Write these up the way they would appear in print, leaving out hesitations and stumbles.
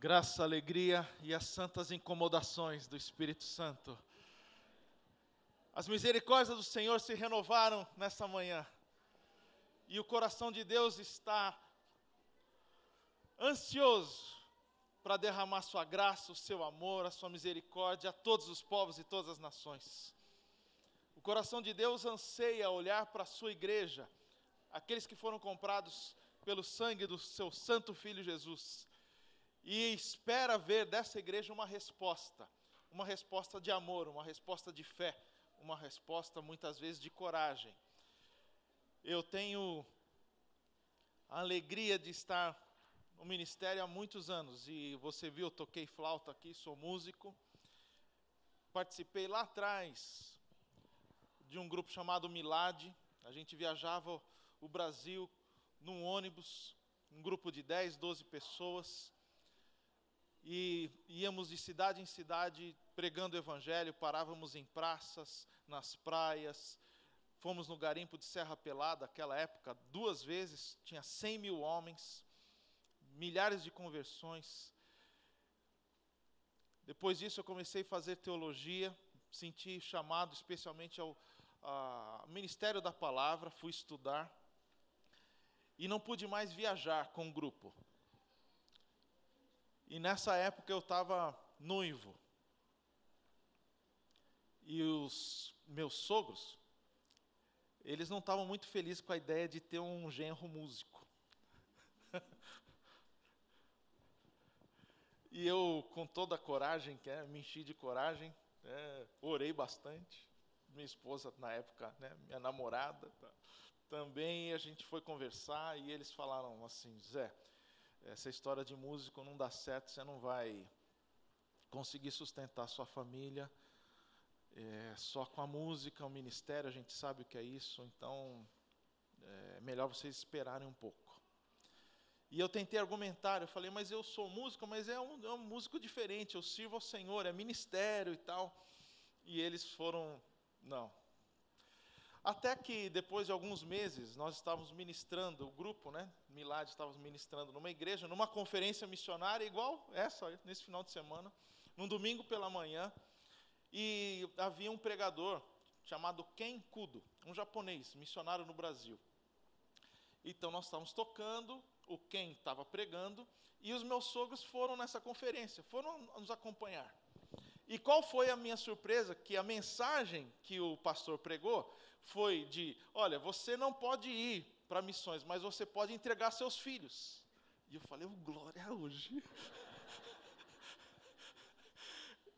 Graça, alegria e as santas incomodações do Espírito Santo. As misericórdias do Senhor se renovaram nessa manhã. E o coração de Deus está ansioso para derramar sua graça, o seu amor, a sua misericórdia a todos os povos e todas as nações. O coração de Deus anseia olhar para a sua igreja, aqueles que foram comprados pelo sangue do seu santo Filho Jesus. E espera ver dessa igreja uma resposta de amor, uma resposta de fé, uma resposta muitas vezes de coragem. Eu tenho a alegria de estar no ministério há muitos anos, e você viu, eu toquei flauta aqui, sou músico. Participei lá atrás de um grupo chamado Milad. A gente viajava o Brasil num ônibus, um grupo de 10, 12 pessoas. E íamos de cidade em cidade pregando o evangelho, parávamos em praças, nas praias, fomos no garimpo de Serra Pelada, naquela época, 2 vezes, tinha 100 mil homens, milhares de conversões. Depois disso eu comecei a fazer teologia, senti chamado especialmente ao Ministério da Palavra, fui estudar, e não pude mais viajar com o grupo. E nessa época eu estava noivo. E os meus sogros, eles não estavam muito felizes com a ideia de ter um genro músico. E eu, com toda a coragem, me enchi de coragem, orei bastante. Minha esposa, na época, minha namorada, também a gente foi conversar e eles falaram assim: Zé, essa história de músico não dá certo, você não vai conseguir sustentar sua família só com a música, o ministério, a gente sabe o que é isso, então é melhor vocês esperarem um pouco. E eu tentei argumentar, eu falei, mas eu sou músico, mas é um músico diferente, eu sirvo ao Senhor, é ministério e tal. E eles foram, não. Até que depois de alguns meses, nós estávamos ministrando, o grupo, Milad, estávamos ministrando numa igreja, numa conferência missionária, igual essa, nesse final de semana, num domingo pela manhã, e havia um pregador chamado Ken Kudo, um japonês, missionário no Brasil. Então nós estávamos tocando, o Ken estava pregando, e os meus sogros foram nessa conferência, foram nos acompanhar. E qual foi a minha surpresa? Que a mensagem que o pastor pregou foi de, olha, você não pode ir para missões, mas você pode entregar seus filhos. E eu falei, glória a hoje.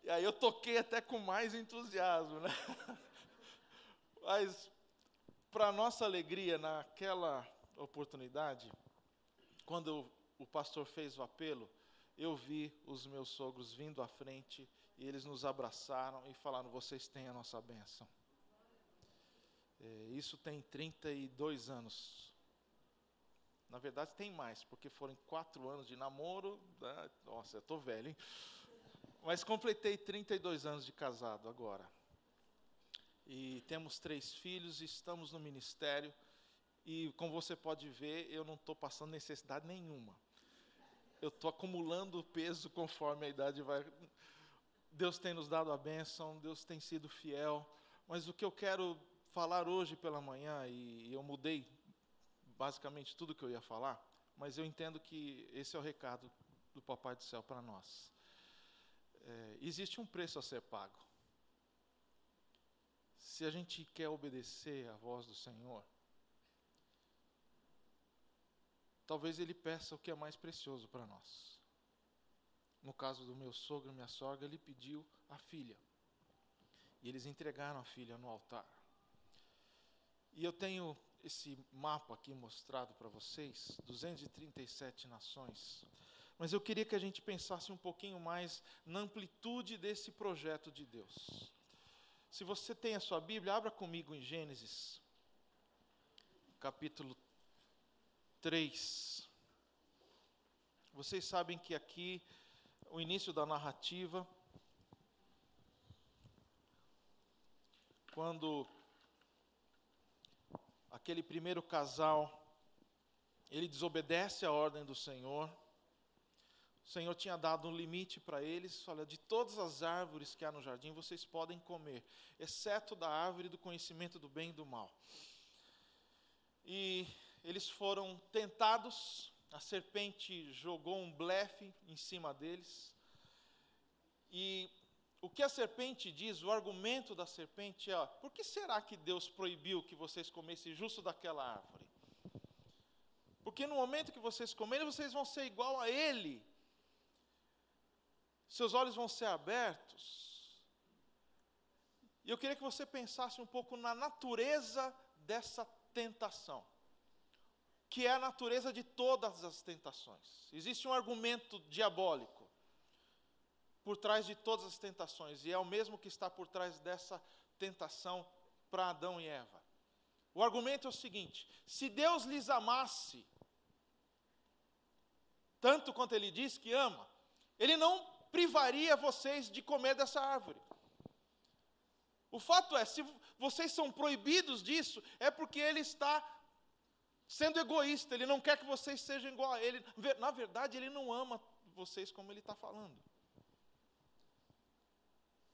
E aí eu toquei até com mais entusiasmo, Mas, para nossa alegria, naquela oportunidade, quando o pastor fez o apelo, eu vi os meus sogros vindo à frente, e eles nos abraçaram e falaram, vocês têm a nossa bênção. Isso tem 32 anos. Na verdade tem mais, porque foram 4 anos de namoro. Nossa, eu estou velho, hein? Mas completei 32 anos de casado agora. E temos 3 filhos, estamos no ministério. E como você pode ver, eu não estou passando necessidade nenhuma. Eu estou acumulando peso conforme a idade vai. Deus tem nos dado a bênção, Deus tem sido fiel. Mas o que eu quero falar hoje pela manhã, e eu mudei basicamente tudo que eu ia falar, mas eu entendo que esse é o recado do Papai do Céu para nós. Existe um preço a ser pago. Se a gente quer obedecer à voz do Senhor, talvez Ele peça o que é mais precioso para nós. No caso do meu sogro e minha sogra, ele pediu a filha. E eles entregaram a filha no altar. E eu tenho esse mapa aqui mostrado para vocês, 237 nações. Mas eu queria que a gente pensasse um pouquinho mais na amplitude desse projeto de Deus. Se você tem a sua Bíblia, abra comigo em Gênesis, capítulo 3. Vocês sabem que aqui, o início da narrativa, quando aquele primeiro casal, ele desobedece à ordem do Senhor, O Senhor tinha dado um limite para eles, olha, de todas as árvores que há no jardim, vocês podem comer, exceto da árvore do conhecimento do bem e do mal. E eles foram tentados, a serpente jogou um blefe em cima deles, e o que a serpente diz, o argumento da serpente é, por que será que Deus proibiu que vocês comessem justo daquela árvore? Porque no momento que vocês comerem, vocês vão ser igual a Ele. Seus olhos vão ser abertos. E eu queria que você pensasse um pouco na natureza dessa tentação, que é a natureza de todas as tentações. Existe um argumento diabólico por trás de todas as tentações, e é o mesmo que está por trás dessa tentação para Adão e Eva. O argumento é o seguinte: se Deus lhes amasse, tanto quanto Ele diz que ama, Ele não privaria vocês de comer dessa árvore. O fato é, se vocês são proibidos disso, é porque Ele está sendo egoísta, Ele não quer que vocês sejam igual a Ele. Na verdade, Ele não ama vocês como Ele está falando.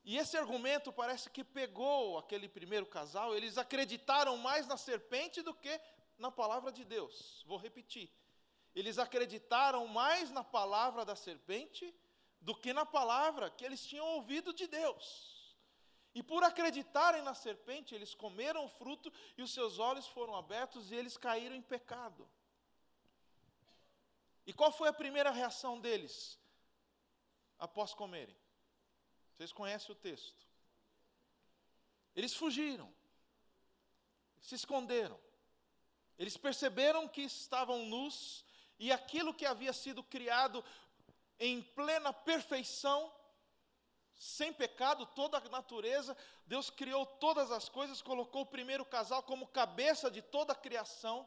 E esse argumento parece que pegou aquele primeiro casal, eles acreditaram mais na serpente do que na palavra de Deus. Vou repetir. Eles acreditaram mais na palavra da serpente do que na palavra que eles tinham ouvido de Deus. E por acreditarem na serpente, eles comeram o fruto e os seus olhos foram abertos e eles caíram em pecado. E qual foi a primeira reação deles após comerem? Vocês conhecem o texto. Eles fugiram, se esconderam. Eles perceberam que estavam nus e aquilo que havia sido criado em plena perfeição, sem pecado, toda a natureza, Deus criou todas as coisas, colocou o primeiro casal como cabeça de toda a criação.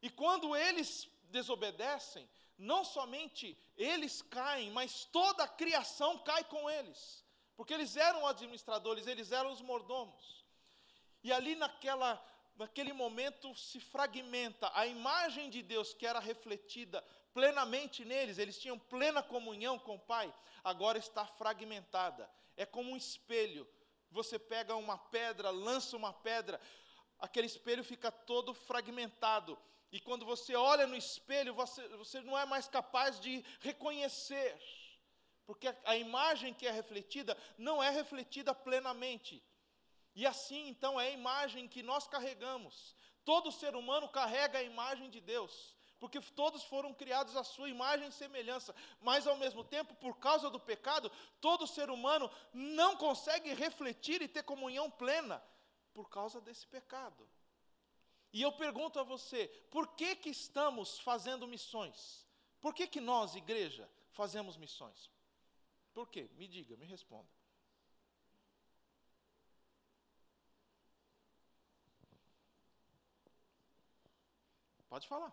E quando eles desobedecem, não somente eles caem, mas toda a criação cai com eles. Porque eles eram administradores, eles eram os mordomos. E ali naquele momento se fragmenta a imagem de Deus que era refletida plenamente neles, eles tinham plena comunhão com o Pai, agora está fragmentada. É como um espelho. Você pega uma pedra, lança uma pedra, aquele espelho fica todo fragmentado. E quando você olha no espelho, você não é mais capaz de reconhecer, porque a imagem que é refletida não é refletida plenamente. E assim, então, é a imagem que nós carregamos. Todo ser humano carrega a imagem de Deus, porque todos foram criados à sua imagem e semelhança, mas ao mesmo tempo, por causa do pecado, todo ser humano não consegue refletir e ter comunhão plena, por causa desse pecado. E eu pergunto a você, por que estamos fazendo missões? Por que nós, igreja, fazemos missões? Por quê? Me diga, me responda. Pode falar.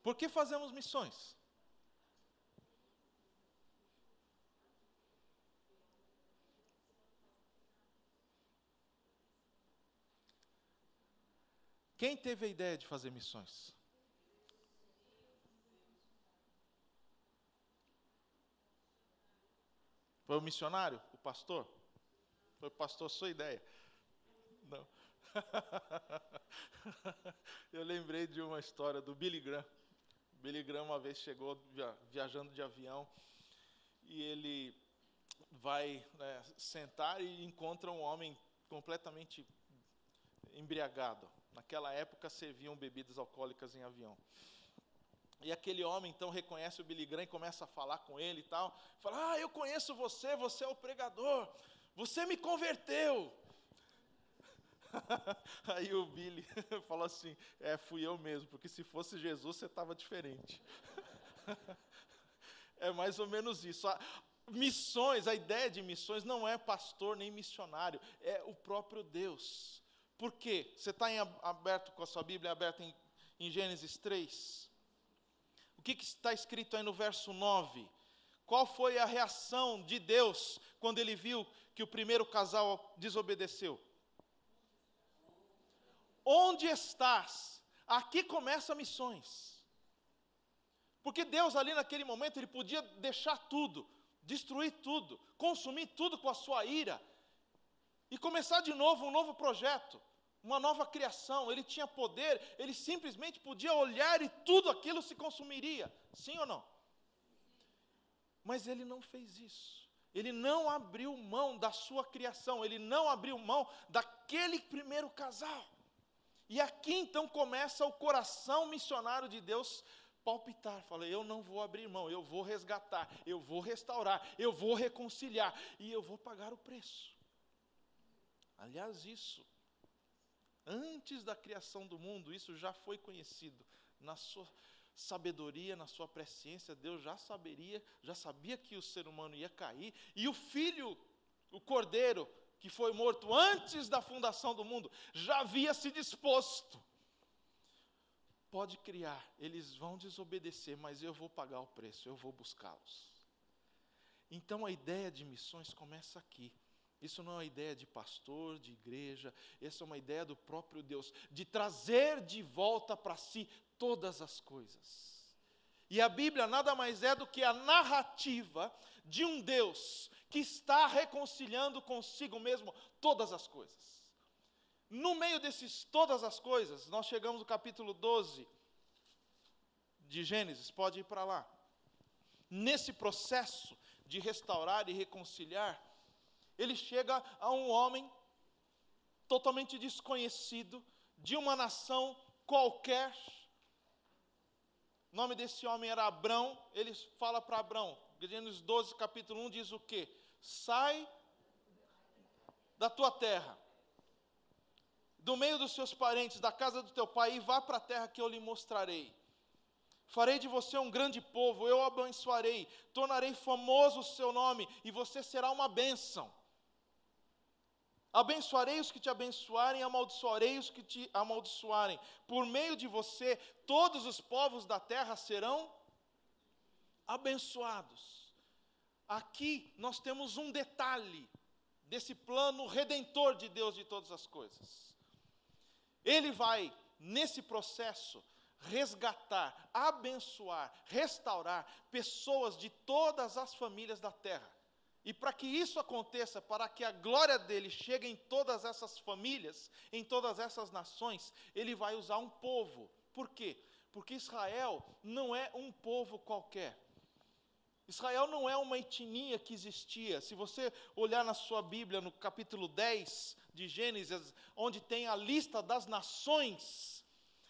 Por que fazemos missões? Quem teve a ideia de fazer missões? Foi o missionário? O pastor? Foi o pastor sua ideia? Não. Eu lembrei de uma história do Billy Graham. Billy Graham uma vez chegou viajando de avião e ele vai sentar e encontra um homem completamente embriagado. Naquela época serviam bebidas alcoólicas em avião. E aquele homem então reconhece o Billy Graham e começa a falar com ele e tal. Fala, eu conheço você, você é o pregador, você me converteu. Aí o Billy falou assim, fui eu mesmo, porque se fosse Jesus você estava diferente. É mais ou menos isso. Missões, a ideia de missões não é pastor nem missionário, é o próprio Deus. Por quê? Você está aberto com a sua Bíblia aberta em Gênesis 3? O que está escrito aí no verso 9? Qual foi a reação de Deus quando ele viu que o primeiro casal desobedeceu? onde estás? Aqui começa missões. Porque Deus ali naquele momento, Ele podia deixar tudo, destruir tudo, consumir tudo com a sua ira, e começar de novo um novo projeto, uma nova criação. Ele tinha poder, Ele simplesmente podia olhar e tudo aquilo se consumiria, sim ou não? Mas Ele não fez isso. Ele não abriu mão da sua criação, Ele não abriu mão daquele primeiro casal. E aqui então começa o coração missionário de Deus palpitar. Fala, eu não vou abrir mão, eu vou resgatar, eu vou restaurar, eu vou reconciliar, e eu vou pagar o preço. Aliás, isso, antes da criação do mundo, isso já foi conhecido. Na sua sabedoria, na sua presciência, Deus já sabia que o ser humano ia cair, e o Filho, o Cordeiro, que foi morto antes da fundação do mundo, já havia se disposto. Pode criar, eles vão desobedecer, mas eu vou pagar o preço, eu vou buscá-los. Então a ideia de missões começa aqui. Isso não é uma ideia de pastor, de igreja, essa é uma ideia do próprio Deus, de trazer de volta para si todas as coisas. E a Bíblia nada mais é do que a narrativa de um Deus que está reconciliando consigo mesmo todas as coisas. No meio desses todas as coisas, nós chegamos no capítulo 12 de Gênesis, pode ir para lá. Nesse processo de restaurar e reconciliar, ele chega a um homem totalmente desconhecido, de uma nação qualquer. O nome desse homem era Abrão. Ele fala para Abrão, Gênesis 12, capítulo 1, diz o quê? Sai da tua terra, do meio dos seus parentes, da casa do teu pai, e vá para a terra que eu lhe mostrarei. Farei de você um grande povo, eu o abençoarei, tornarei famoso o seu nome, e você será uma bênção. Abençoarei os que te abençoarem, amaldiçoarei os que te amaldiçoarem. Por meio de você, todos os povos da terra serão abençoados. Aqui nós temos um detalhe desse plano redentor de Deus de todas as coisas. Ele vai, nesse processo, resgatar, abençoar, restaurar pessoas de todas as famílias da terra. E para que isso aconteça, para que a glória dele chegue em todas essas famílias, em todas essas nações, ele vai usar um povo. Por quê? Porque Israel não é um povo qualquer. Israel não é uma etnia que existia. Se você olhar na sua Bíblia, no capítulo 10 de Gênesis, onde tem a lista das nações,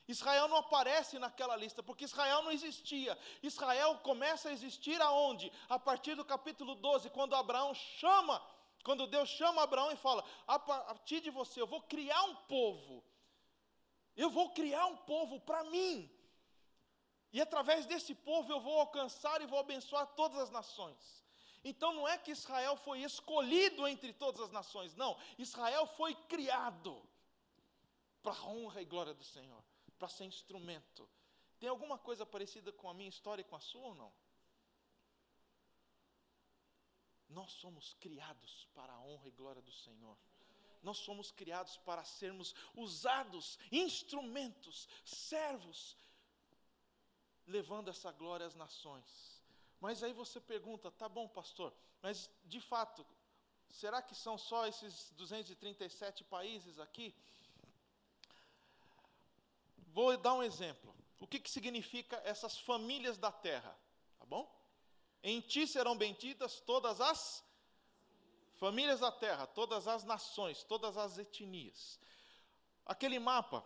Israel não aparece naquela lista, porque Israel não existia. Israel começa a existir aonde? A partir do capítulo 12, quando Deus chama Abraão e fala, a partir de você eu vou criar um povo. Eu vou criar um povo para mim. E através desse povo eu vou alcançar e vou abençoar todas as nações. Então não é que Israel foi escolhido entre todas as nações, não. Israel foi criado para a honra e glória do Senhor, para ser instrumento. Tem alguma coisa parecida com a minha história e com a sua ou não? Nós somos criados para a honra e glória do Senhor. Nós somos criados para sermos usados, instrumentos, servos, levando essa glória às nações. Mas aí você pergunta, tá bom, pastor, mas de fato, será que são só esses 237 países aqui? Vou dar um exemplo. O que significa essas famílias da terra? Tá bom? Em ti serão benditas todas as famílias da terra, todas as nações, todas as etnias. Aquele mapa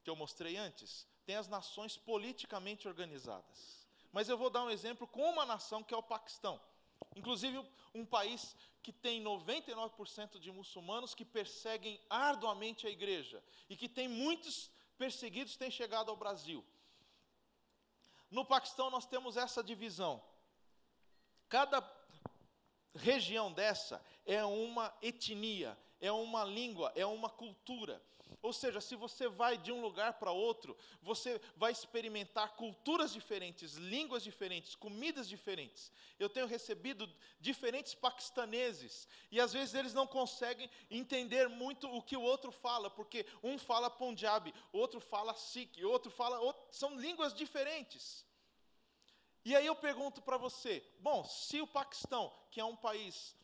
que eu mostrei antes, tem as nações politicamente organizadas. Mas eu vou dar um exemplo com uma nação que é o Paquistão. Inclusive um país que tem 99% de muçulmanos que perseguem arduamente a igreja. E que tem muitos perseguidos têm chegado ao Brasil. No Paquistão nós temos essa divisão. Cada região dessa é uma etnia, é uma língua, é uma cultura. Ou seja, se você vai de um lugar para outro, você vai experimentar culturas diferentes, línguas diferentes, comidas diferentes. Eu tenho recebido diferentes paquistaneses, e às vezes eles não conseguem entender muito o que o outro fala, porque um fala Punjabi, outro fala Sikh, outro fala... são línguas diferentes. E aí eu pergunto para você, bom, se o Paquistão, que é um país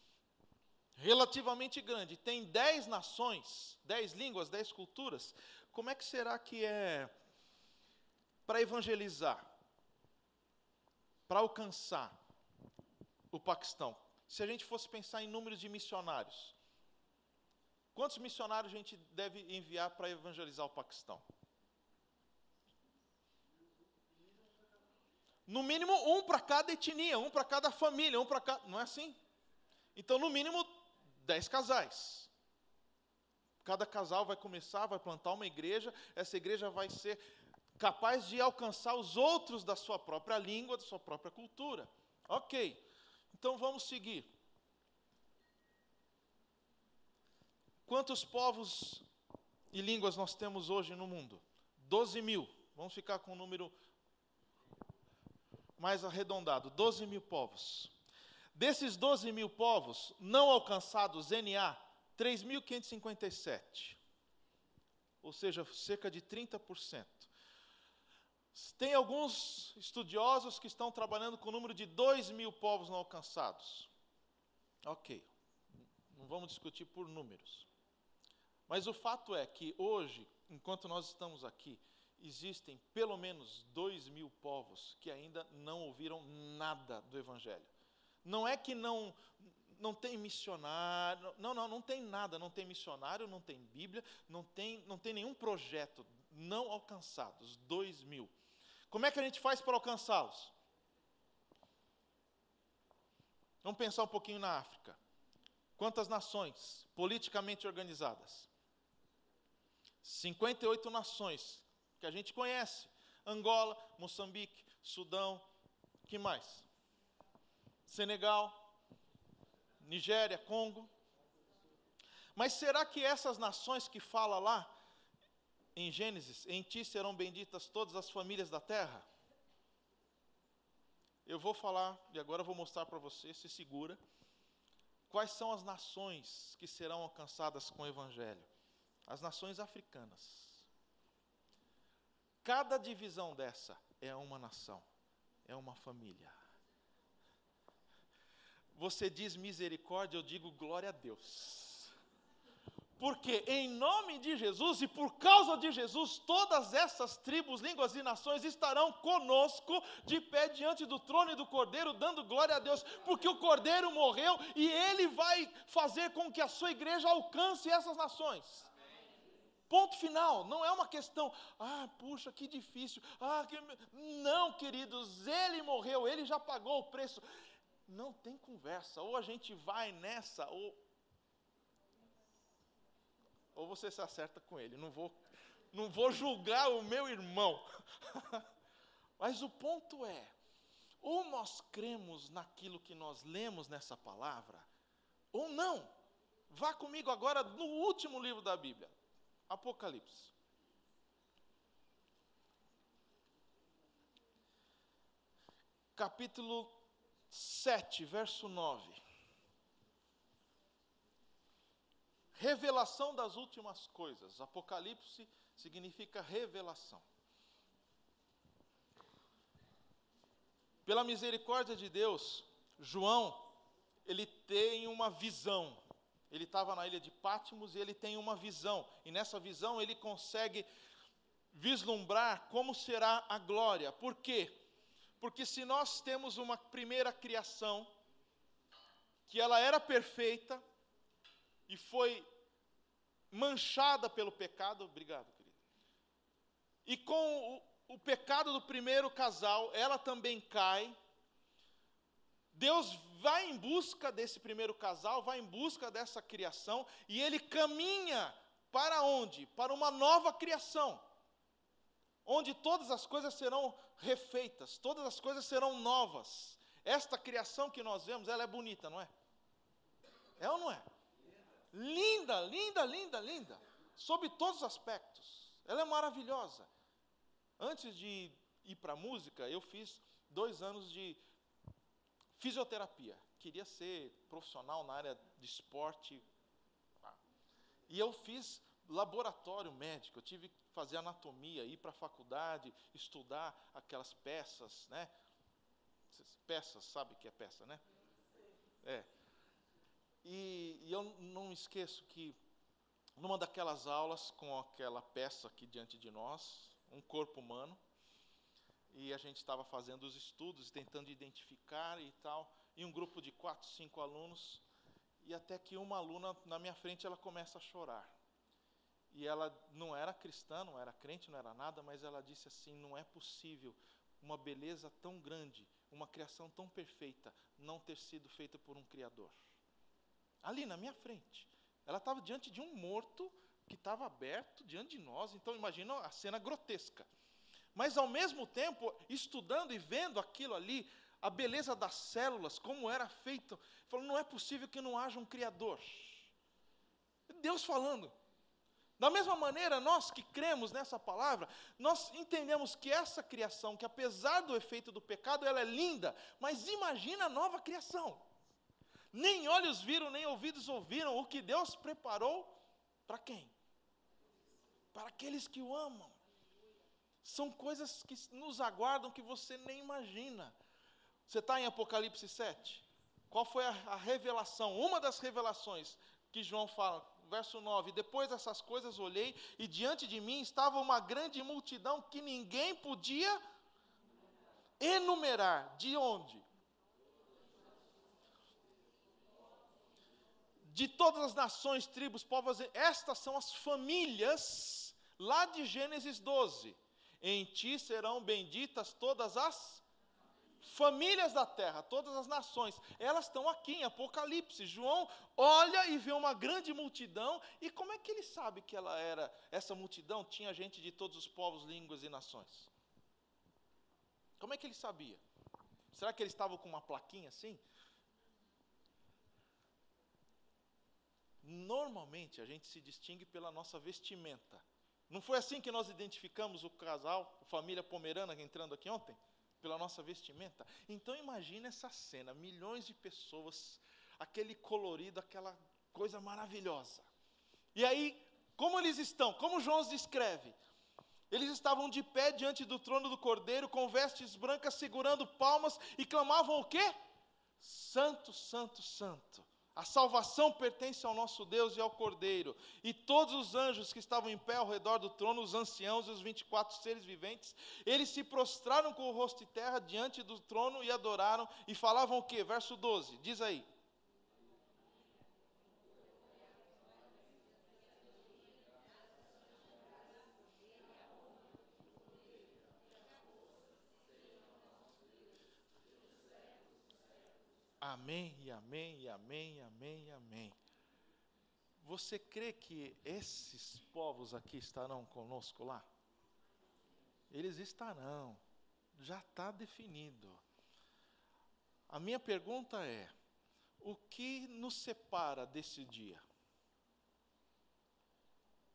relativamente grande, tem 10 nações, 10 línguas, 10 culturas, como é que será que é para evangelizar, para alcançar o Paquistão? Se a gente fosse pensar em números de missionários, quantos missionários a gente deve enviar para evangelizar o Paquistão? No mínimo, um para cada etnia, um para cada família, um para cada... Não é assim? Então, no mínimo, 10 casais. Cada casal vai começar, vai plantar uma igreja, essa igreja vai ser capaz de alcançar os outros da sua própria língua, da sua própria cultura. Ok, então vamos seguir. Quantos povos e línguas nós temos hoje no mundo? 12 mil. Vamos ficar com o número mais arredondado, 12 mil povos. Desses 12 mil povos não alcançados NA, 3.557. Ou seja, cerca de 30%. Tem alguns estudiosos que estão trabalhando com o número de 2 mil povos não alcançados. Ok, não vamos discutir por números. Mas o fato é que hoje, enquanto nós estamos aqui, existem pelo menos 2 mil povos que ainda não ouviram nada do Evangelho. Não é que não tem missionário, não tem nada, não tem missionário, não tem Bíblia, não tem nenhum projeto, não alcançados, 2 mil. Como é que a gente faz para alcançá-los? Vamos pensar um pouquinho na África. Quantas nações politicamente organizadas? 58 nações que a gente conhece. Angola, Moçambique, Sudão, que mais? Senegal, Nigéria, Congo. Mas será que essas nações que fala lá, em Gênesis, em ti serão benditas todas as famílias da terra? Eu vou falar, e agora eu vou mostrar para você, se segura, quais são as nações que serão alcançadas com o Evangelho. As nações africanas. Cada divisão dessa é uma nação, é uma família. Você diz misericórdia, eu digo glória a Deus. Porque em nome de Jesus e por causa de Jesus, todas essas tribos, línguas e nações estarão conosco, de pé diante do trono e do Cordeiro, dando glória a Deus, porque o Cordeiro morreu e Ele vai fazer com que a sua igreja alcance essas nações. Ponto final, não é uma questão, puxa, que difícil, não, queridos, Ele morreu, Ele já pagou o preço. Não tem conversa, ou a gente vai nessa, ou você se acerta com ele. Não vou julgar o meu irmão. Mas o ponto é, ou nós cremos naquilo que nós lemos nessa palavra, ou não. Vá comigo agora no último livro da Bíblia, Apocalipse. Capítulo 7, verso 9. Revelação das últimas coisas. Apocalipse significa revelação. Pela misericórdia de Deus, João, ele tem uma visão. Ele estava na ilha de Patmos e ele tem uma visão. E nessa visão ele consegue vislumbrar como será a glória. Por quê? Porque se nós temos uma primeira criação, que ela era perfeita, e foi manchada pelo pecado, obrigado, querido. E com o pecado do primeiro casal, ela também cai. Deus vai em busca desse primeiro casal, vai em busca dessa criação, e Ele caminha para onde? Para uma nova criação, onde todas as coisas serão refeitas, todas as coisas serão novas. Esta criação que nós vemos, ela é bonita, não é? É ou não é? Linda, linda, linda, linda. sob todos os aspectos. Ela é maravilhosa. Antes de ir para a música, eu fiz 2 anos de fisioterapia. Queria ser profissional na área de esporte. E eu fiz laboratório médico, eu tive que fazer anatomia, ir para a faculdade, estudar aquelas peças, né? Peças, sabe o que é peça, né? É. E eu não esqueço que, numa daquelas aulas, com aquela peça aqui diante de nós, um corpo humano, e a gente estava fazendo os estudos, tentando identificar e tal, e um grupo de 4, 5 alunos, e até que uma aluna, na minha frente, ela começa a chorar. E ela não era cristã, não era crente, não era nada, mas ela disse assim, não é possível uma beleza tão grande, uma criação tão perfeita, não ter sido feita por um Criador. Ali na minha frente. Ela estava diante de um morto que estava aberto diante de nós, então imagina a cena grotesca. Mas ao mesmo tempo, estudando e vendo aquilo ali, a beleza das células, como era feito, falando, não é possível que não haja um Criador. Deus falando. Da mesma maneira, nós que cremos nessa palavra, nós entendemos que essa criação, que apesar do efeito do pecado, ela é linda, mas imagina a nova criação. Nem olhos viram, nem ouvidos ouviram o que Deus preparou para quem? Para aqueles que o amam. São coisas que nos aguardam que você nem imagina. Você está em Apocalipse 7? Qual foi a revelação? Uma das revelações que João fala, verso 9, depois dessas coisas olhei, e diante de mim estava uma grande multidão que ninguém podia enumerar. De onde? De todas as nações, tribos, povos, estas são as famílias, lá de Gênesis 12. Em ti serão benditas todas as famílias da terra, todas as nações. Elas estão aqui em Apocalipse. João olha e vê uma grande multidão. E como é que ele sabe que essa multidão tinha gente de todos os povos, línguas e nações? Como é que ele sabia? Será que eles estavam com uma plaquinha assim? Normalmente a gente se distingue pela nossa vestimenta. Não foi assim que nós identificamos o casal, a família Pomerana entrando aqui ontem? Pela nossa vestimenta. Então imagina essa cena, milhões de pessoas, aquele colorido, aquela coisa maravilhosa. E aí, como eles estão? Como João os descreve? Eles estavam de pé diante do trono do Cordeiro, com vestes brancas, segurando palmas, e clamavam o quê? Santo, santo, santo. A salvação pertence ao nosso Deus e ao Cordeiro. E todos os anjos que estavam em pé ao redor do trono, os anciãos e os 24 seres viventes, eles se prostraram com o rosto em terra diante do trono e adoraram, e falavam o quê? Verso 12, diz aí. Amém, e amém, e amém, e amém, e amém. Você crê que esses povos aqui estarão conosco lá? Eles estarão, já está definido. A minha pergunta é, o que nos separa desse dia?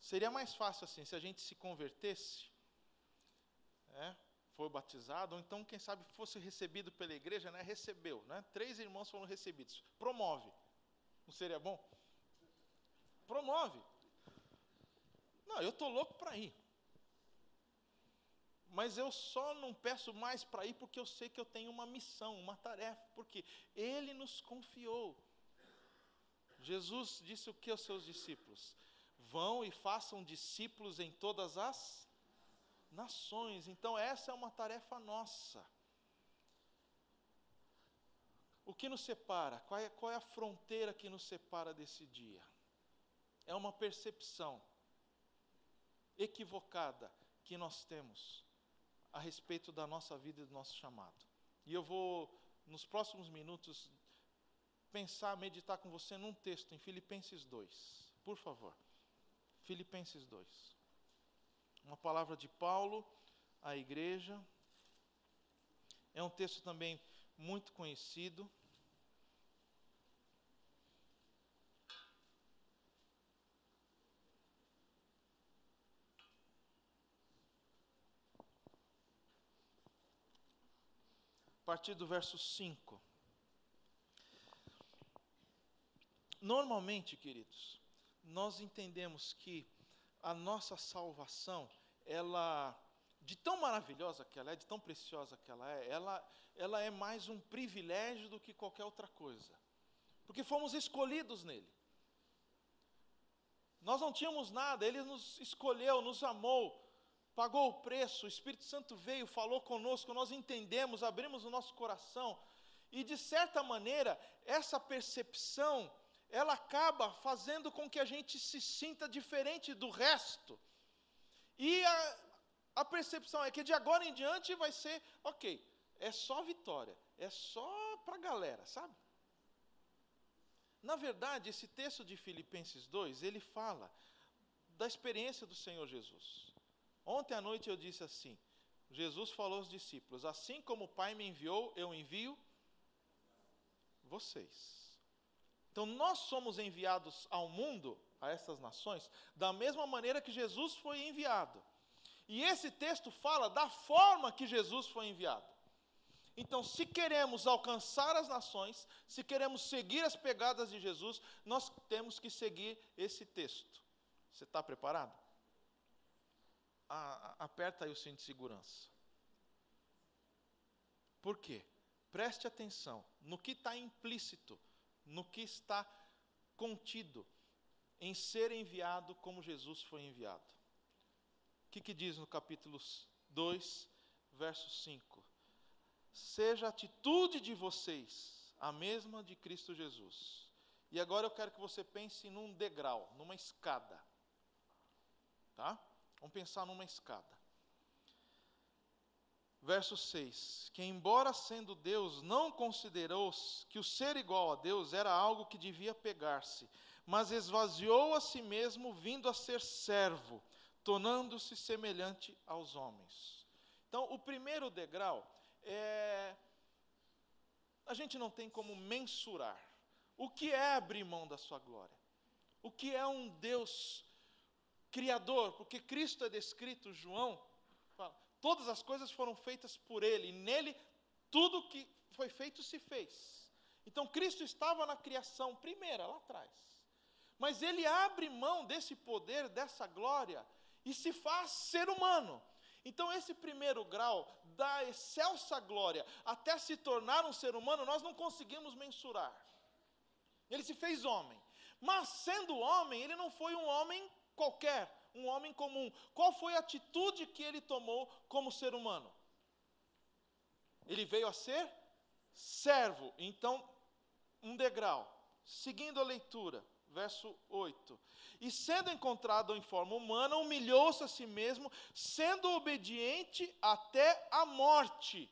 Seria mais fácil assim, se a gente se convertesse, foi batizado, ou então, quem sabe, fosse recebido pela igreja, recebeu, 3 irmãos foram recebidos. Promove. Não seria bom? Promove. Não, eu estou louco para ir. Mas eu só não peço mais para ir porque eu sei que eu tenho uma missão, uma tarefa, porque Ele nos confiou. Jesus disse o que aos seus discípulos? Vão e façam discípulos em todas as nações. Então essa é uma tarefa nossa. O que nos separa? Qual é a fronteira que nos separa desse dia? É uma percepção equivocada que nós temos a respeito da nossa vida e do nosso chamado. E eu vou, nos próximos minutos, meditar com você num texto em Filipenses 2. Por favor. Filipenses 2. Uma palavra de Paulo à igreja. É um texto também muito conhecido. partir do verso 5. Normalmente, queridos, nós entendemos que a nossa salvação, ela, de tão maravilhosa que ela é, de tão preciosa que ela é mais um privilégio do que qualquer outra coisa. Porque fomos escolhidos nele. Nós não tínhamos nada, ele nos escolheu, nos amou, pagou o preço, o Espírito Santo veio, falou conosco, nós entendemos, abrimos o nosso coração. E de certa maneira, essa percepção, ela acaba fazendo com que a gente se sinta diferente do resto. E a percepção é que de agora em diante vai ser, ok, é só vitória, é só para a galera, sabe? Na verdade, esse texto de Filipenses 2, ele fala da experiência do Senhor Jesus. Ontem à noite eu disse assim, Jesus falou aos discípulos, assim como o Pai me enviou, eu envio vocês. Então, nós somos enviados ao mundo, a essas nações, da mesma maneira que Jesus foi enviado. E esse texto fala da forma que Jesus foi enviado. Então, se queremos alcançar as nações, se queremos seguir as pegadas de Jesus, nós temos que seguir esse texto. Você está preparado? Aperta aí o cinto de segurança. Por quê? Preste atenção no que está implícito, no que está contido em ser enviado como Jesus foi enviado. O que diz no capítulo 2, verso 5? Seja a atitude de vocês a mesma de Cristo Jesus. E agora eu quero que você pense num degrau, numa escada. Tá? Vamos pensar numa escada. Verso 6, que embora sendo Deus, não considerou que o ser igual a Deus era algo que devia pegar-se, mas esvaziou a si mesmo, vindo a ser servo, tornando-se semelhante aos homens. Então, o primeiro degrau, a gente não tem como mensurar. O que é abrir mão da sua glória? O que é um Deus criador? Porque Cristo é descrito, João fala, todas as coisas foram feitas por Ele, e nele tudo que foi feito se fez. Então Cristo estava na criação primeira, lá atrás. Mas Ele abre mão desse poder, dessa glória, e se faz ser humano. Então esse primeiro grau, da excelsa glória, até se tornar um ser humano, nós não conseguimos mensurar. Ele se fez homem. Mas sendo homem, Ele não foi um homem qualquer, um homem comum. Qual foi a atitude que Ele tomou como ser humano? Ele veio a ser servo. Então, um degrau. Seguindo a leitura, verso 8. E sendo encontrado em forma humana, humilhou-se a si mesmo, sendo obediente até a morte.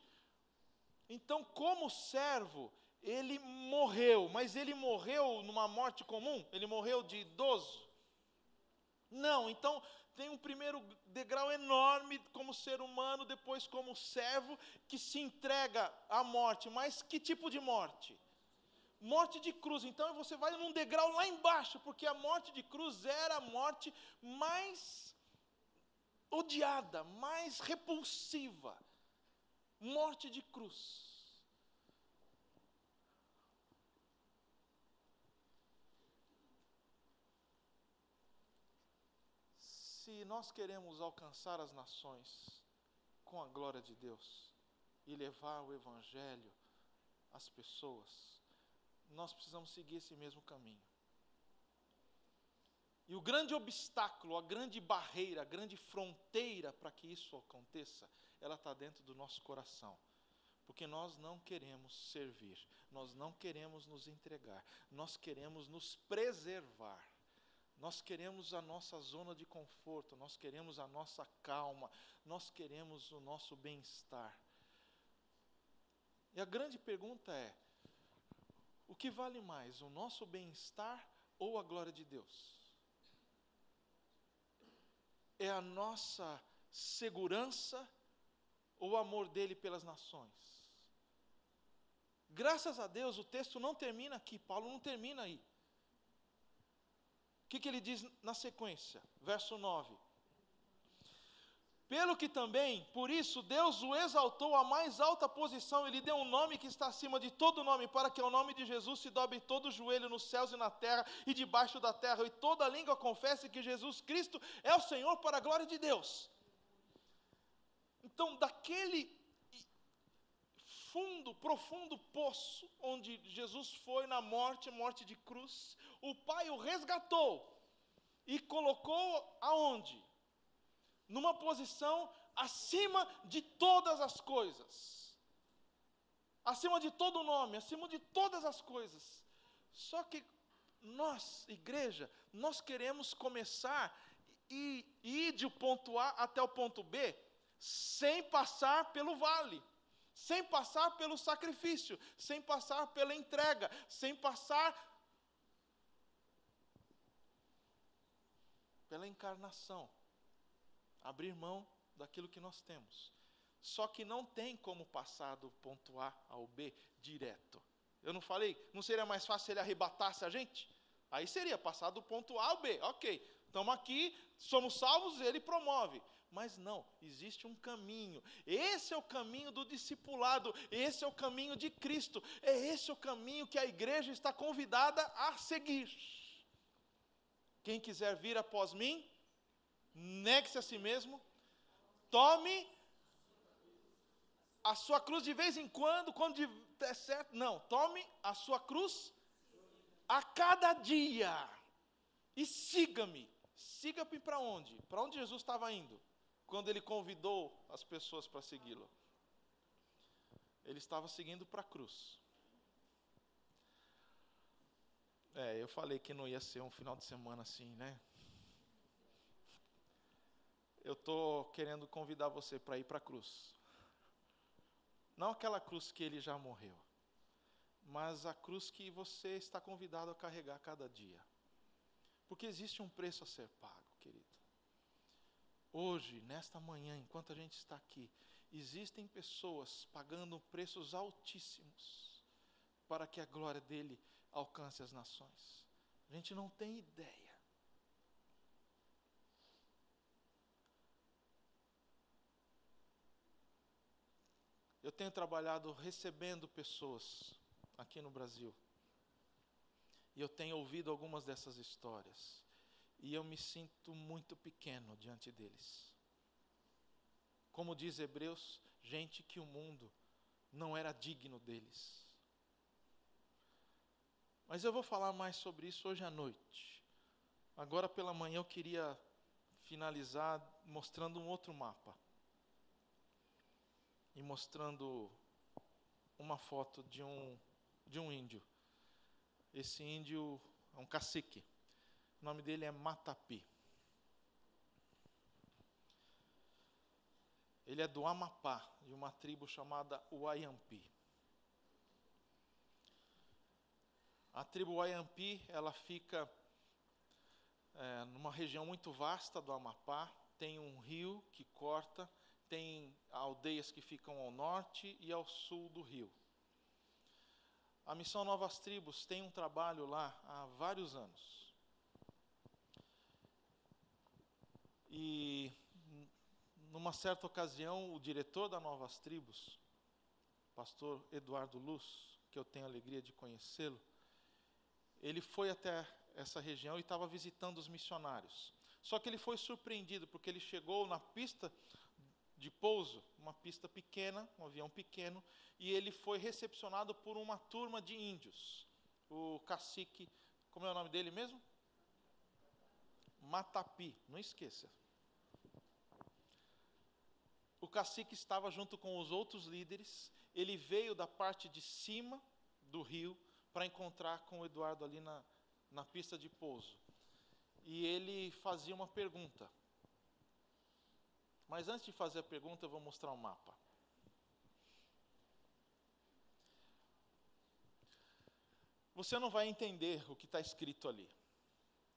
Então, como servo, Ele morreu. Mas Ele morreu numa morte comum? Ele morreu de idoso? Não, então tem um primeiro degrau enorme como ser humano, depois como servo, que se entrega à morte. Mas que tipo de morte? Morte de cruz. Então você vai num degrau lá embaixo, porque a morte de cruz era a morte mais odiada, mais repulsiva. Morte de cruz. Se nós queremos alcançar as nações com a glória de Deus e levar o Evangelho às pessoas, nós precisamos seguir esse mesmo caminho. E o grande obstáculo, a grande barreira, a grande fronteira para que isso aconteça, ela está dentro do nosso coração. Porque nós não queremos servir, nós não queremos nos entregar, nós queremos nos preservar. Nós queremos a nossa zona de conforto, nós queremos a nossa calma, nós queremos o nosso bem-estar. E a grande pergunta é, o que vale mais, o nosso bem-estar ou a glória de Deus? É a nossa segurança ou o amor dele pelas nações? Graças a Deus, o texto não termina aqui, Paulo não termina aí. O que ele diz na sequência? Verso 9. Pelo que também, por isso, Deus o exaltou à mais alta posição, e lhe deu um nome que está acima de todo nome, para que ao nome de Jesus se dobre todo o joelho nos céus e na terra, e debaixo da terra, e toda língua confesse que Jesus Cristo é o Senhor, para a glória de Deus. Então, daquele fundo, profundo poço, onde Jesus foi na morte de cruz, o Pai o resgatou, e colocou aonde? Numa posição acima de todas as coisas, acima de todo nome, acima de todas as coisas. Só que nós, igreja, nós queremos começar e ir de ponto A até o ponto B, sem passar pelo vale, sem passar pelo sacrifício, sem passar pela entrega, sem passar pela encarnação. Abrir mão daquilo que nós temos. Só que não tem como passar do ponto A ao B direto. Eu não falei? Não seria mais fácil se ele arrebatasse a gente? Aí seria passar do ponto A ao B. Ok, estamos aqui, somos salvos, ele promove. Mas não, existe um caminho. Esse é o caminho do discipulado. Esse é o caminho de Cristo. É esse o caminho que a igreja está convidada a seguir. Quem quiser vir após mim, negue-se a si mesmo, tome a sua cruz de vez em quando der certo. Não, tome a sua cruz a cada dia e siga-me. Siga-me para onde? Para onde Jesus estava indo? Quando ele convidou as pessoas para segui-lo. Ele estava seguindo para a cruz. Eu falei que não ia ser um final de semana assim, né? Eu estou querendo convidar você para ir para a cruz. Não aquela cruz que ele já morreu, mas a cruz que você está convidado a carregar cada dia. Porque existe um preço a ser pago, querido. Hoje, nesta manhã, enquanto a gente está aqui, existem pessoas pagando preços altíssimos para que a glória dele alcance as nações. A gente não tem ideia. Eu tenho trabalhado recebendo pessoas aqui no Brasil. E eu tenho ouvido algumas dessas histórias. E eu me sinto muito pequeno diante deles. Como diz Hebreus, gente que o mundo não era digno deles. Mas eu vou falar mais sobre isso hoje à noite. Agora pela manhã eu queria finalizar mostrando um outro mapa. E mostrando uma foto de um índio. Esse índio é um cacique. O nome dele é Matapi. Ele é do Amapá, de uma tribo chamada Wayampi. A tribo Wayampi, ela fica numa região muito vasta do Amapá. Tem um rio que corta. Tem aldeias que ficam ao norte e ao sul do rio. A Missão Novas Tribos tem um trabalho lá há vários anos. E, numa certa ocasião, o diretor da Novas Tribos, pastor Eduardo Luz, que eu tenho a alegria de conhecê-lo, ele foi até essa região e estava visitando os missionários. Só que ele foi surpreendido, porque ele chegou na pista de pouso, uma pista pequena, um avião pequeno, e ele foi recepcionado por uma turma de índios. O cacique, como é o nome dele mesmo? Matapi, não esqueça. O cacique estava junto com os outros líderes, ele veio da parte de cima do rio para encontrar com o Eduardo ali na pista de pouso. E ele fazia uma pergunta. Mas antes de fazer a pergunta, eu vou mostrar um mapa. Você não vai entender o que está escrito ali.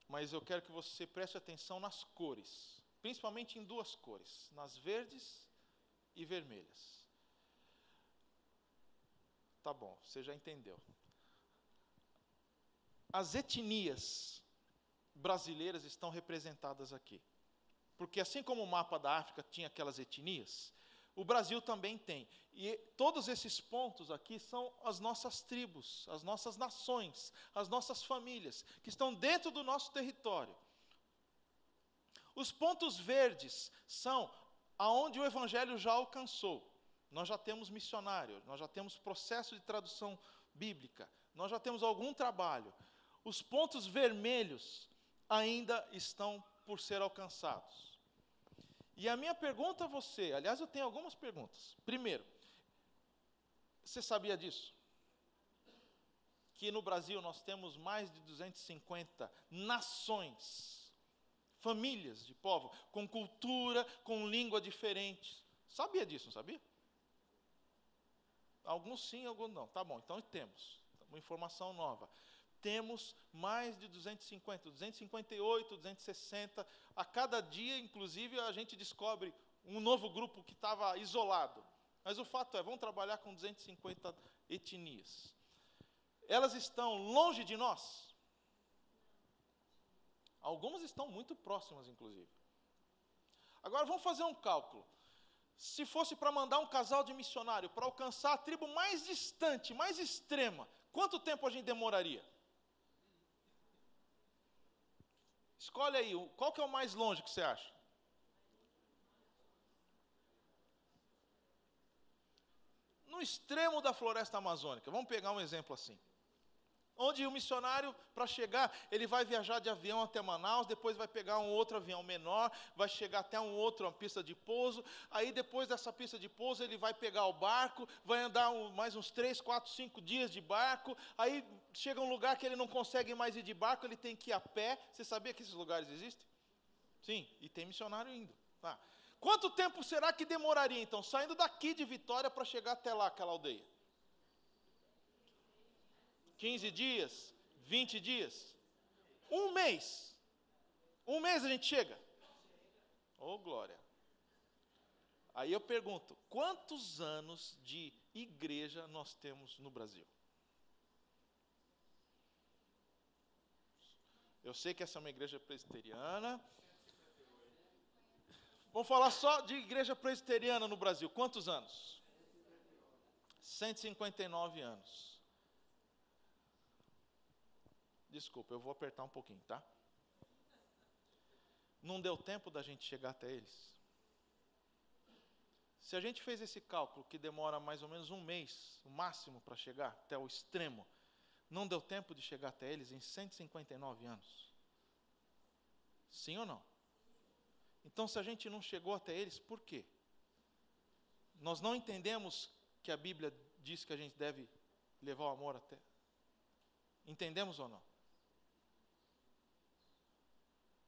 Mas eu quero que você preste atenção nas cores. Principalmente em duas cores. Nas verdes e vermelhas. Tá bom, você já entendeu. As etnias brasileiras estão representadas aqui. Porque assim como o mapa da África tinha aquelas etnias, o Brasil também tem. E todos esses pontos aqui são as nossas tribos, as nossas nações, as nossas famílias, que estão dentro do nosso território. Os pontos verdes são aonde o Evangelho já alcançou. Nós já temos missionário, nós já temos processo de tradução bíblica, nós já temos algum trabalho. Os pontos vermelhos ainda estão por ser alcançados. E a minha pergunta a você, aliás, eu tenho algumas perguntas. Primeiro, você sabia disso? Que no Brasil nós temos mais de 250 nações, famílias de povo, com cultura, com língua diferente. Sabia disso, não sabia? Alguns sim, alguns não. Tá bom, então temos uma informação nova. Temos mais de 250, 258, 260. A cada dia, inclusive, a gente descobre um novo grupo que estava isolado. Mas o fato é, vamos trabalhar com 250 etnias. Elas estão longe de nós? Algumas estão muito próximas, inclusive. Agora, vamos fazer um cálculo. Se fosse para mandar um casal de missionário para alcançar a tribo mais distante, mais extrema, quanto tempo a gente demoraria? Escolhe aí, qual que é o mais longe que você acha? No extremo da floresta amazônica, vamos pegar um exemplo assim. Onde o missionário, para chegar, ele vai viajar de avião até Manaus, depois vai pegar um outro avião menor, vai chegar até uma pista de pouso, aí depois dessa pista de pouso ele vai pegar o barco, vai andar mais uns 3, 4, 5 dias de barco, aí chega um lugar que ele não consegue mais ir de barco, ele tem que ir a pé. Você sabia que esses lugares existem? Sim, e tem missionário indo. Tá. Quanto tempo será que demoraria, então, saindo daqui de Vitória para chegar até lá, aquela aldeia? 15 dias, 20 dias, um mês. Um mês a gente chega. Oh, glória. Aí eu pergunto, quantos anos de igreja nós temos no Brasil? Eu sei que essa é uma igreja presbiteriana. Vamos falar só de igreja presbiteriana no Brasil. Quantos anos? 159 anos. Desculpa, eu vou apertar um pouquinho, tá? Não deu tempo da gente chegar até eles. Se a gente fez esse cálculo, que demora mais ou menos um mês, o máximo para chegar até o extremo, não deu tempo de chegar até eles em 159 anos? Sim ou não? Então, se a gente não chegou até eles, por quê? Nós não entendemos que a Bíblia diz que a gente deve levar o amor até. Entendemos ou não?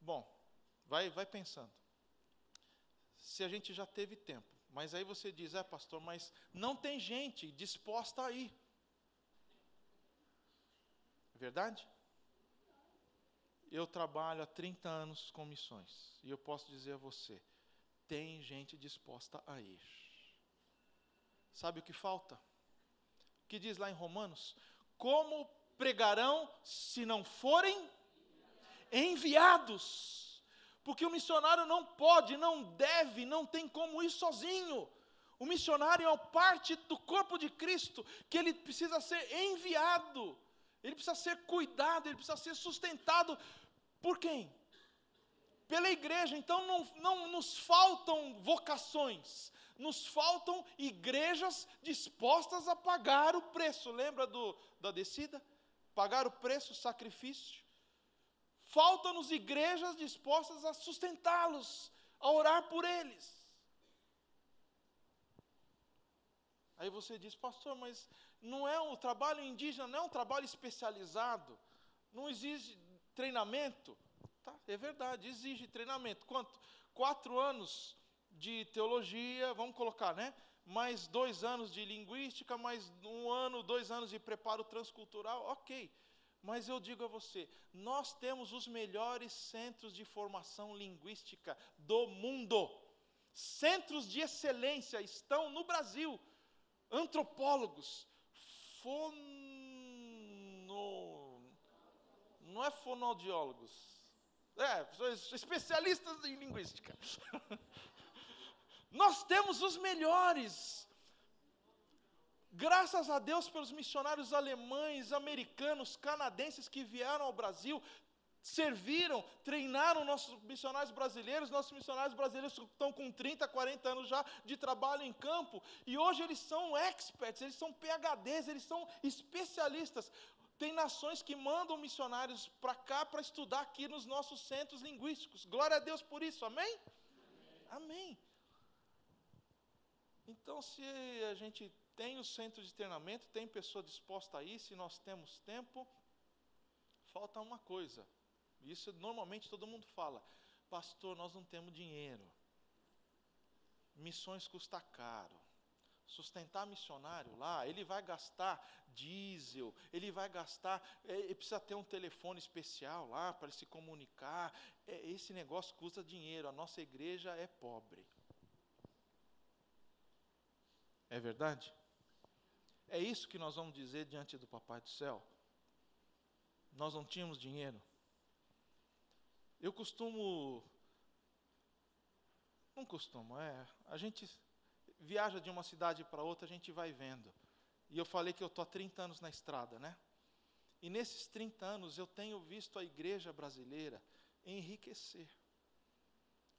Bom, vai pensando. Se a gente já teve tempo, mas aí você diz, pastor, mas não tem gente disposta a ir. Verdade? Eu trabalho há 30 anos com missões, e eu posso dizer a você, tem gente disposta a ir. Sabe o que falta? O que diz lá em Romanos? Como pregarão se não forem enviados? Porque o missionário não pode, não deve, não tem como ir sozinho. O missionário é uma parte do corpo de Cristo, que ele precisa ser enviado, ele precisa ser cuidado, ele precisa ser sustentado. Por quem? Pela igreja. Então não nos faltam vocações, nos faltam igrejas dispostas a pagar o preço. Lembra da descida? Pagar o preço, o sacrifício. Faltam-nos igrejas dispostas a sustentá-los, a orar por eles. Aí você diz, pastor, mas não é o trabalho indígena, não é um trabalho especializado, não exige treinamento. Tá, é verdade, exige treinamento. Quanto? 4 anos de teologia, vamos colocar, né? Mais 2 anos de linguística, mais 1 ano, 2 anos de preparo transcultural, ok. Mas eu digo a você, nós temos os melhores centros de formação linguística do mundo. Centros de excelência estão no Brasil. Antropólogos, não é fonoaudiólogos, São especialistas em linguística. Nós temos os melhores. Graças a Deus pelos missionários alemães, americanos, canadenses que vieram ao Brasil, serviram, treinaram nossos missionários brasileiros. Nossos missionários brasileiros estão com 30, 40 anos já de trabalho em campo, e hoje eles são experts, eles são PhDs, eles são especialistas. Tem nações que mandam missionários para cá, para estudar aqui nos nossos centros linguísticos. Glória a Deus por isso, amém? Amém. Então, se a gente tem o centro de treinamento, tem pessoa disposta a ir, se nós temos tempo, falta uma coisa. Isso normalmente todo mundo fala: pastor, nós não temos dinheiro. Missões custa caro. Sustentar missionário lá, ele vai gastar diesel, ele vai gastar, ele precisa ter um telefone especial lá para se comunicar. Esse negócio custa dinheiro, a nossa igreja é pobre. É verdade? É isso que nós vamos dizer diante do Papai do Céu? Nós não tínhamos dinheiro? Eu a gente viaja de uma cidade para outra, a gente vai vendo. E eu falei que eu estou há 30 anos na estrada, né? E nesses 30 anos eu tenho visto a igreja brasileira enriquecer.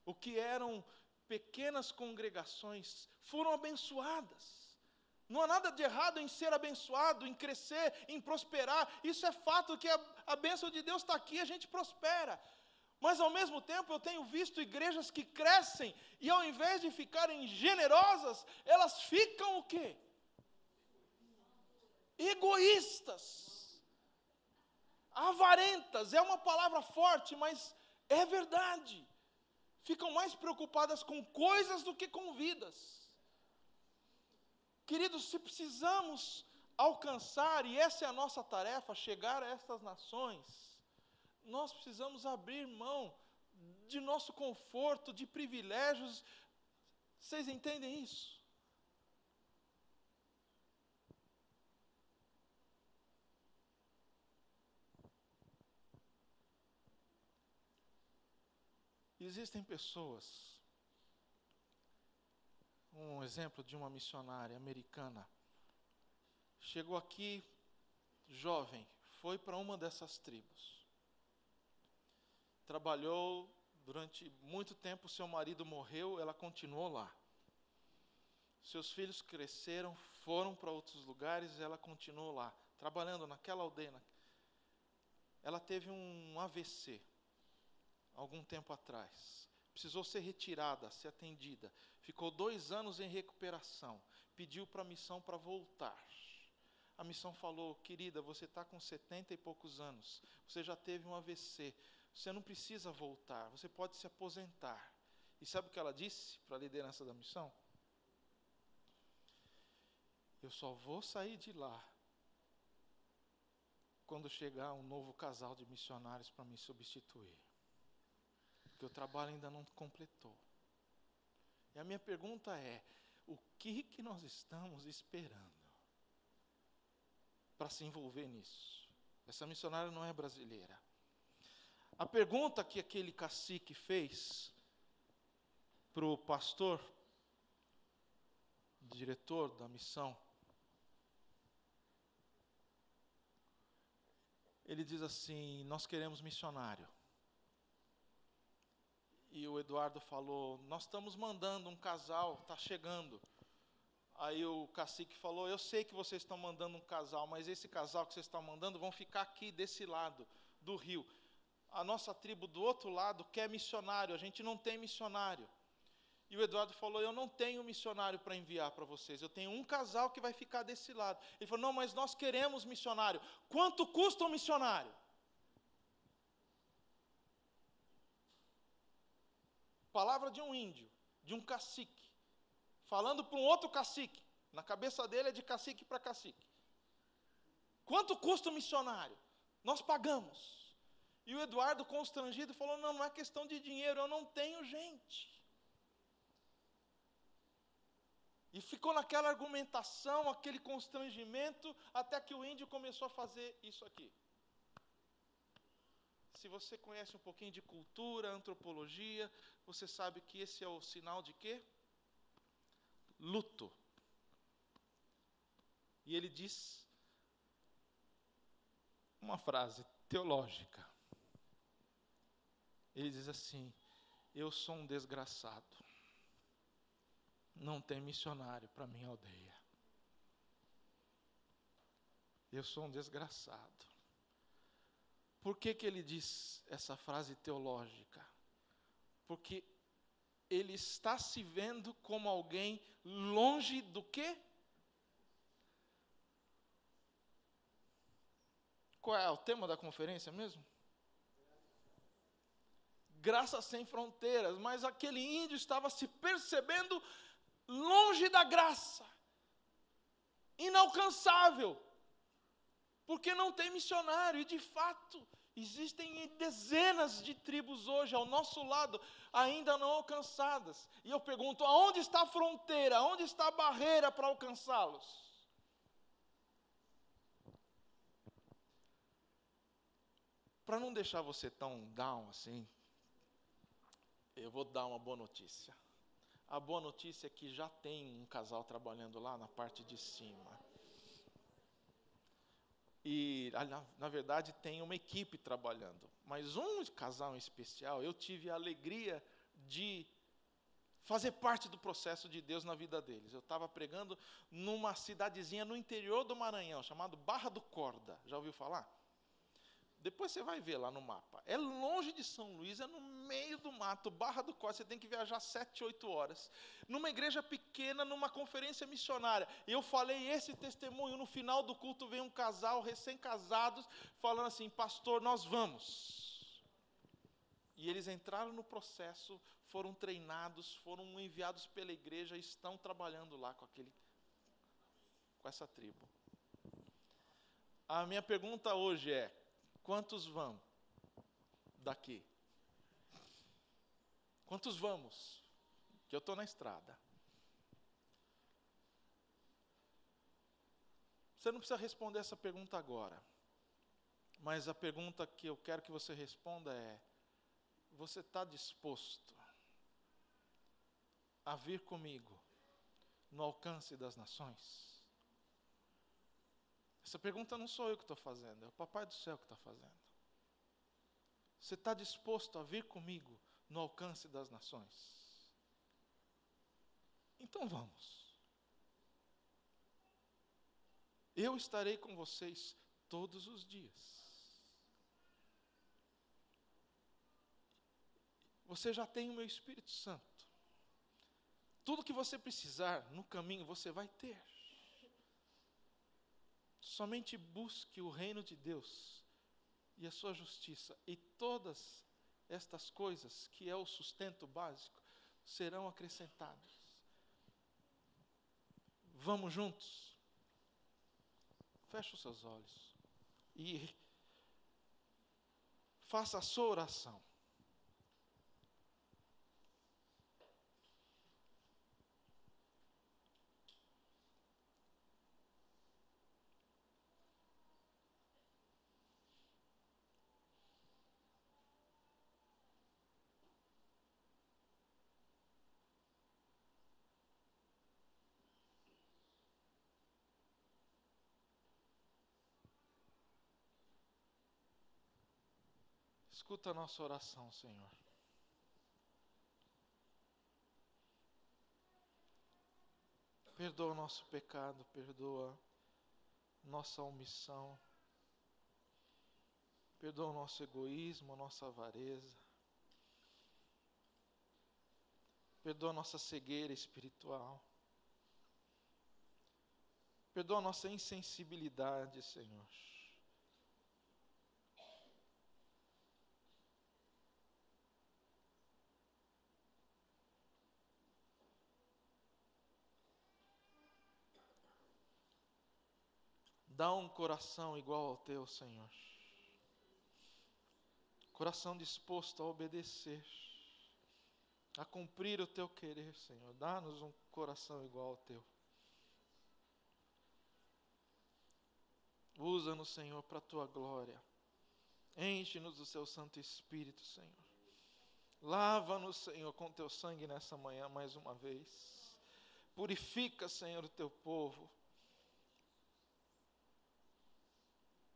O que eram pequenas congregações foram abençoadas. Não há nada de errado em ser abençoado, em crescer, em prosperar. Isso é fato, que a bênção de Deus está aqui, a gente prospera. Mas ao mesmo tempo eu tenho visto igrejas que crescem e ao invés de ficarem generosas, elas ficam o quê? Egoístas. Avarentas, é uma palavra forte, mas é verdade. Ficam mais preocupadas com coisas do que com vidas. Queridos, se precisamos alcançar, e essa é a nossa tarefa, chegar a estas nações, nós precisamos abrir mão de nosso conforto, de privilégios. Vocês entendem isso? Existem pessoas, um exemplo de uma missionária americana, chegou aqui jovem, foi para uma dessas tribos, trabalhou durante muito tempo, seu marido morreu, ela continuou lá, seus filhos cresceram, foram para outros lugares, ela continuou lá, trabalhando naquela aldeia. Ela teve um AVC, algum tempo atrás, precisou ser retirada, ser atendida, ficou 2 anos em recuperação, pediu para a missão para voltar. A missão falou: querida, você está com 70 e poucos anos, você já teve um AVC, você não precisa voltar, você pode se aposentar. E sabe o que ela disse para a liderança da missão? Eu só vou sair de lá quando chegar um novo casal de missionários para me substituir. Porque o trabalho ainda não completou. E a minha pergunta é: o que nós estamos esperando para se envolver nisso? Essa missionária não é brasileira. A pergunta que aquele cacique fez para o pastor, diretor da missão, ele diz assim: nós queremos missionário. E o Eduardo falou: nós estamos mandando um casal, está chegando. Aí o cacique falou: eu sei que vocês estão mandando um casal, mas esse casal que vocês estão mandando vão ficar aqui desse lado do rio. A nossa tribo do outro lado quer missionário, a gente não tem missionário. E o Eduardo falou: eu não tenho missionário para enviar para vocês, eu tenho um casal que vai ficar desse lado. Ele falou: não, mas nós queremos missionário. Quanto custa um missionário? Palavra de um índio, de um cacique, falando para um outro cacique. Na cabeça dele é de cacique para cacique. Quanto custa o missionário? Nós pagamos. E o Eduardo, constrangido, falou: não, não é questão de dinheiro, eu não tenho gente. E ficou naquela argumentação, aquele constrangimento, até que o índio começou a fazer isso aqui. Se você conhece um pouquinho de cultura, antropologia, você sabe que esse é o sinal de quê? Luto. E ele diz uma frase teológica. Ele diz assim: eu sou um desgraçado. Não tem missionário para minha aldeia. Eu sou um desgraçado. Por que ele diz essa frase teológica? Porque ele está se vendo como alguém longe do quê? Qual é o tema da conferência mesmo? Graça sem fronteiras. Mas aquele índio estava se percebendo longe da graça, inalcançável, porque não tem missionário. E de fato, existem dezenas de tribos hoje ao nosso lado, ainda não alcançadas. E eu pergunto, aonde está a fronteira? Aonde está a barreira para alcançá-los? Para não deixar você tão down assim, eu vou dar uma boa notícia. A boa notícia é que já tem um casal trabalhando lá na parte de cima. E, na verdade, tem uma equipe trabalhando. Mas um casal em especial, eu tive a alegria de fazer parte do processo de Deus na vida deles. Eu estava pregando numa cidadezinha no interior do Maranhão, chamado Barra do Corda. Já ouviu falar? Depois você vai ver lá no mapa. É longe de São Luís, é no meio do mato, Barra do Corda. Você tem que viajar 7, 8 horas. Numa igreja pequena, numa conferência missionária. E eu falei esse testemunho. No final do culto veio um casal, recém-casados, falando assim: pastor, nós vamos. E eles entraram no processo, foram treinados, foram enviados pela igreja e estão trabalhando lá com essa tribo. A minha pergunta hoje é: quantos vão daqui? Quantos vamos? Que eu estou na estrada. Você não precisa responder essa pergunta agora. Mas a pergunta que eu quero que você responda é: você está disposto a vir comigo no alcance das nações? Essa pergunta não sou eu que estou fazendo, é o Papai do Céu que está fazendo. Você está disposto a vir comigo no alcance das nações? Então vamos. Eu estarei com vocês todos os dias. Você já tem o meu Espírito Santo. Tudo que você precisar no caminho você vai ter. Somente busque o reino de Deus e a sua justiça, e todas estas coisas, que é o sustento básico, serão acrescentadas. Vamos juntos? Feche os seus olhos e faça a sua oração. Escuta a nossa oração, Senhor. Perdoa o nosso pecado, perdoa nossa omissão, perdoa o nosso egoísmo, a nossa avareza, perdoa a nossa cegueira espiritual, perdoa a nossa insensibilidade, Senhor. Dá um coração igual ao teu, Senhor. Coração disposto a obedecer, a cumprir o teu querer, Senhor. Dá-nos um coração igual ao teu. Usa-nos, Senhor, para a tua glória. Enche-nos do seu Santo Espírito, Senhor. Lava-nos, Senhor, com teu sangue nessa manhã mais uma vez. Purifica, Senhor, o teu povo.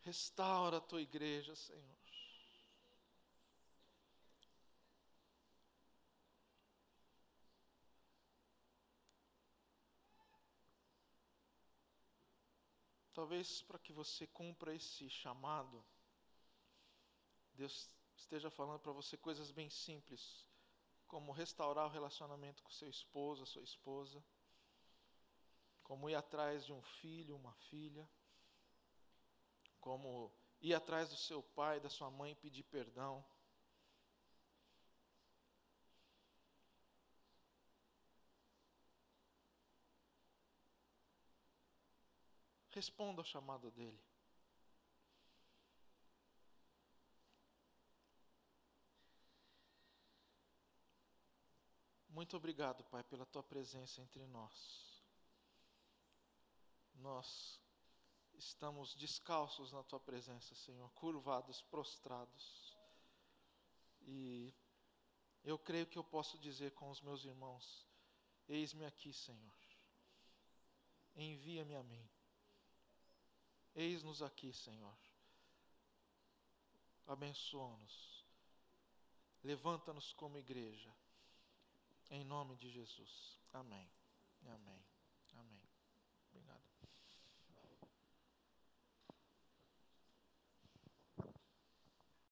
Restaura a tua igreja, Senhor. Talvez para que você cumpra esse chamado, Deus esteja falando para você coisas bem simples, como restaurar o relacionamento com seu esposo, a sua esposa, como ir atrás de um filho, uma filha, como ir atrás do seu pai, da sua mãe e pedir perdão. Responda ao chamado dele. Muito obrigado, Pai, pela tua presença entre nós. Nós estamos descalços na tua presença, Senhor, curvados, prostrados. E eu creio que eu posso dizer com os meus irmãos: eis-me aqui, Senhor. Envia-me a mim. Eis-nos aqui, Senhor. Abençoa-nos. Levanta-nos como igreja. Em nome de Jesus. Amém. Amém.